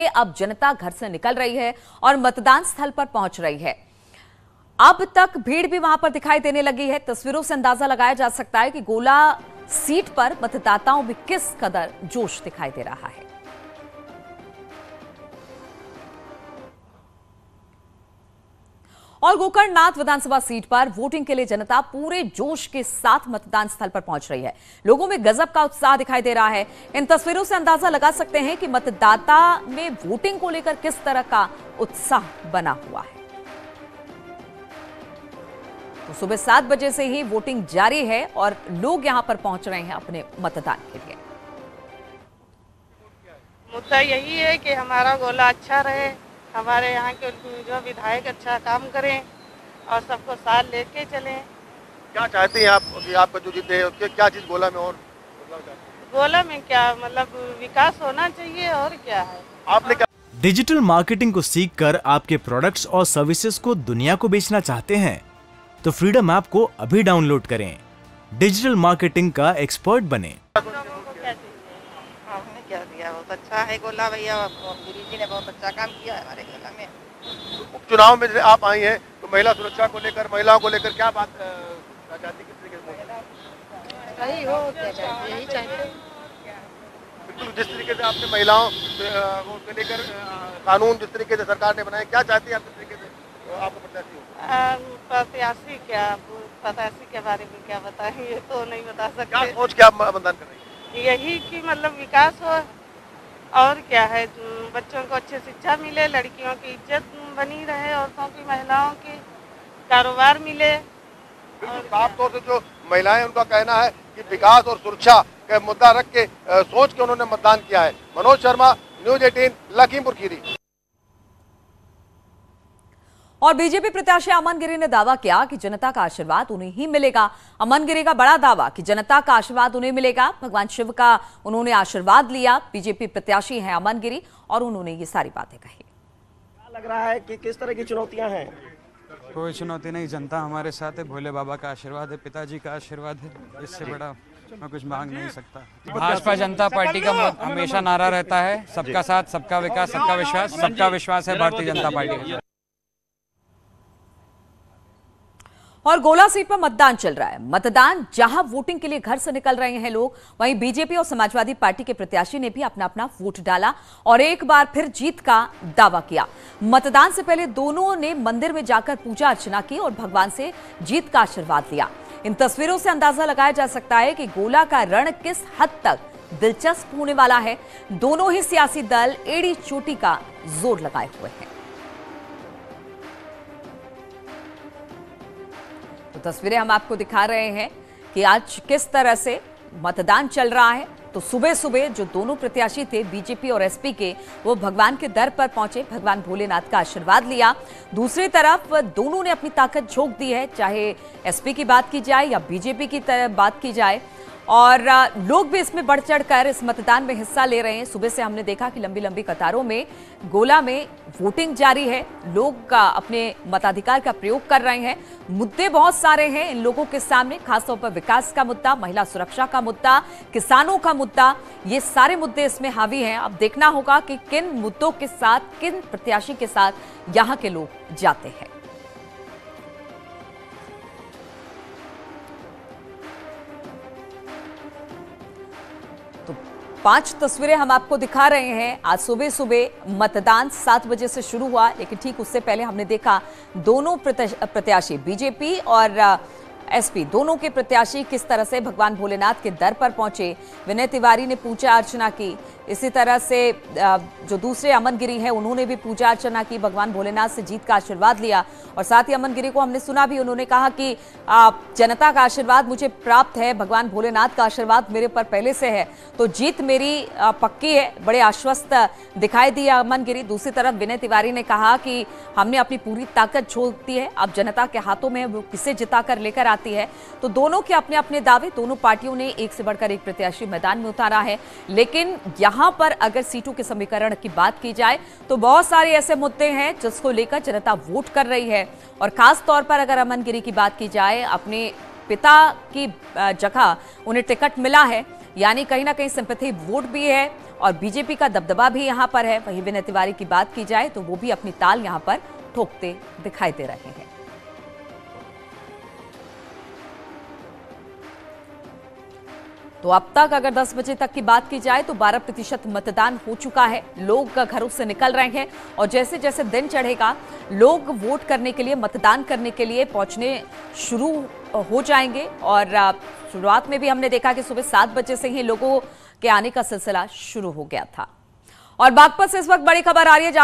अब जनता घर से निकल रही है और मतदान स्थल पर पहुंच रही है। अब तक भीड़ भी वहां पर दिखाई देने लगी है। तस्वीरों से अंदाजा लगाया जा सकता है कि गोला सीट पर मतदाताओं में किस कदर जोश दिखाई दे रहा है। और गोकर्णनाथ विधानसभा सीट पर वोटिंग के लिए जनता पूरे जोश के साथ मतदान स्थल पर पहुंच रही है। लोगों में गजब का उत्साह दिखाई दे रहा है। इन तस्वीरों से अंदाजा लगा सकते हैं कि मतदाता में वोटिंग को लेकर किस तरह का उत्साह बना हुआ है। तो सुबह 7 बजे से ही वोटिंग जारी है और लोग यहां पर पहुंच रहे हैं अपने मतदान के लिए। मुद्दा यही है कि हमारा गोला अच्छा रहे, हमारे यहाँ के जो विधायक अच्छा काम करें और सबको साथ लेके चलें। क्या चाहते हैं आप कि आपका जो जीते क्या चीज़ गोला में और गोला में क्या मतलब विकास होना चाहिए और क्या है। आपने क्या डिजिटल मार्केटिंग को सीखकर आपके प्रोडक्ट्स और सर्विसेज को दुनिया को बेचना चाहते हैं तो फ्रीडम ऐप को अभी डाउनलोड करें। डिजिटल मार्केटिंग का एक्सपर्ट बने। आपने क्या दिया, बहुत अच्छा है गोला भैया, गुरु जी ने बहुत अच्छा काम किया है हमारे गोला में। उपचुनाव में आप आई हैं तो महिला सुरक्षा को लेकर, महिलाओं को लेकर क्या बात चाहती, किस तरीके से सही हो यही चाहिए। बिल्कुल जिस तरीके से आपने महिलाओं को लेकर कानून जिस तरीके से सरकार ने बनाया, क्या चाहती है आप किस तरीके से आपको प्रत्याशी हो? प्रत्याशी के बारे में क्या बताएं, ये तो नहीं बता सकते। क्या सोच के आप मतदान कर रही हैं? यही कि मतलब विकास हो और क्या है, बच्चों को अच्छी शिक्षा मिले, लड़कियों की इज्जत बनी रहे, औरतों की, महिलाओं की कारोबार मिले। साफ तौर से जो महिलाएं उनका कहना है कि विकास और सुरक्षा का मुद्दा रख के सोच के उन्होंने मतदान किया है। मनोज शर्मा, न्यूज़ 18, लखीमपुर खीरी। और बीजेपी प्रत्याशी अमन गिरी ने दावा किया कि जनता का आशीर्वाद उन्हें ही मिलेगा। अमन गिरी का बड़ा दावा कि जनता का आशीर्वाद उन्हें मिलेगा। भगवान शिव का उन्होंने आशीर्वाद लिया। बीजेपी प्रत्याशी हैं अमन गिरी और उन्होंने ये सारी बातें कही। क्या लग रहा है कि किस तरह की चुनौतियां हैं? कोई चुनौती नहीं, जनता हमारे साथ है, भोले बाबा का आशीर्वाद है, पिताजी का आशीर्वाद है, इससे बड़ा मैं कुछ मांग नहीं सकता। भाजपा जनता पार्टी का हमेशा नारा रहता है, सबका साथ, सबका विकास, सबका विश्वास। सबका विश्वास है भारतीय जनता पार्टी का। और गोला सीट पर मतदान चल रहा है। मतदान जहां वोटिंग के लिए घर से निकल रहे हैं लोग, वहीं बीजेपी और समाजवादी पार्टी के प्रत्याशी ने भी अपना अपना वोट डाला और एक बार फिर जीत का दावा किया। मतदान से पहले दोनों ने मंदिर में जाकर पूजा अर्चना की और भगवान से जीत का आशीर्वाद लिया। इन तस्वीरों से अंदाजा लगाया जा सकता है कि गोला का रण किस हद तक दिलचस्प होने वाला है। दोनों ही सियासी दल एड़ी चोटी का जोर लगाए हुए हैं। तो तस्वीरें हम आपको दिखा रहे हैं कि आज किस तरह से मतदान चल रहा है। तो सुबह सुबह जो दोनों प्रत्याशी थे बीजेपी और एसपी के, वो भगवान के दर पर पहुंचे, भगवान भोलेनाथ का आशीर्वाद लिया। दूसरी तरफ दोनों ने अपनी ताकत झोंक दी है, चाहे एसपी की बात की जाए या बीजेपी की बात की जाए। और लोग भी इसमें बढ़ चढ़कर इस मतदान में हिस्सा ले रहे हैं। सुबह से हमने देखा कि लंबी लंबी कतारों में गोला में वोटिंग जारी है। लोग अपने मताधिकार का प्रयोग कर रहे हैं। मुद्दे बहुत सारे हैं इन लोगों के सामने, खासतौर पर विकास का मुद्दा, महिला सुरक्षा का मुद्दा, किसानों का मुद्दा, ये सारे मुद्दे इसमें हावी हैं। अब देखना होगा कि किन मुद्दों के साथ, किन प्रत्याशी के साथ यहाँ के लोग जाते हैं। तो 5 तस्वीरें हम आपको दिखा रहे हैं। आज सुबह सुबह मतदान 7 बजे से शुरू हुआ, लेकिन ठीक उससे पहले हमने देखा दोनों प्रत्याशी बीजेपी और एसपी दोनों के प्रत्याशी किस तरह से भगवान भोलेनाथ के दर पर पहुंचे। विनय तिवारी ने पूजा अर्चना की, इसी तरह से जो दूसरे अमन गिरी हैं उन्होंने भी पूजा अर्चना की, भगवान भोलेनाथ से जीत का आशीर्वाद लिया। और साथ ही अमन गिरी को हमने सुना भी, उन्होंने कहा कि जनता का आशीर्वाद मुझे प्राप्त है, भगवान भोलेनाथ का आशीर्वाद मेरे पर पहले से है, तो जीत मेरी पक्की है। बड़े आश्वस्त दिखाई दिए अमन गिरी। दूसरी तरफ विनय तिवारी ने कहा कि हमने अपनी पूरी ताकत झोंक दी है, अब जनता के हाथों में वो किसे जिताकर लेकर आती है। तो दोनों के अपने अपने दावे, दोनों पार्टियों ने एक से बढ़कर एक प्रत्याशी मैदान में उतारा है। लेकिन यहां पर अगर सीटों के समीकरण की बात की जाए तो बहुत सारे ऐसे मुद्दे हैं जिसको लेकर जनता वोट कर रही है। और खास तौर पर अगर अमन गिरी की बात की जाए, अपने पिता की जगह उन्हें टिकट मिला है, यानी कहीं ना कहीं सिंपैथी वोट भी है और बीजेपी का दबदबा भी यहां पर है। वहीं विनय तिवारी की बात की जाए तो वो भी अपनी ताल यहां पर ठोकते दिखाई दे रहे हैं। तो अब तक अगर 10 बजे तक की बात की जाए तो 12% मतदान हो चुका है। लोग घरों से निकल रहे हैं और जैसे जैसे दिन चढ़ेगा लोग वोट करने के लिए, मतदान करने के लिए पहुंचने शुरू हो जाएंगे। और शुरुआत में भी हमने देखा कि सुबह 7 बजे से ही लोगों के आने का सिलसिला शुरू हो गया था। और बागपत से इस वक्त बड़ी खबर आ रही है जहां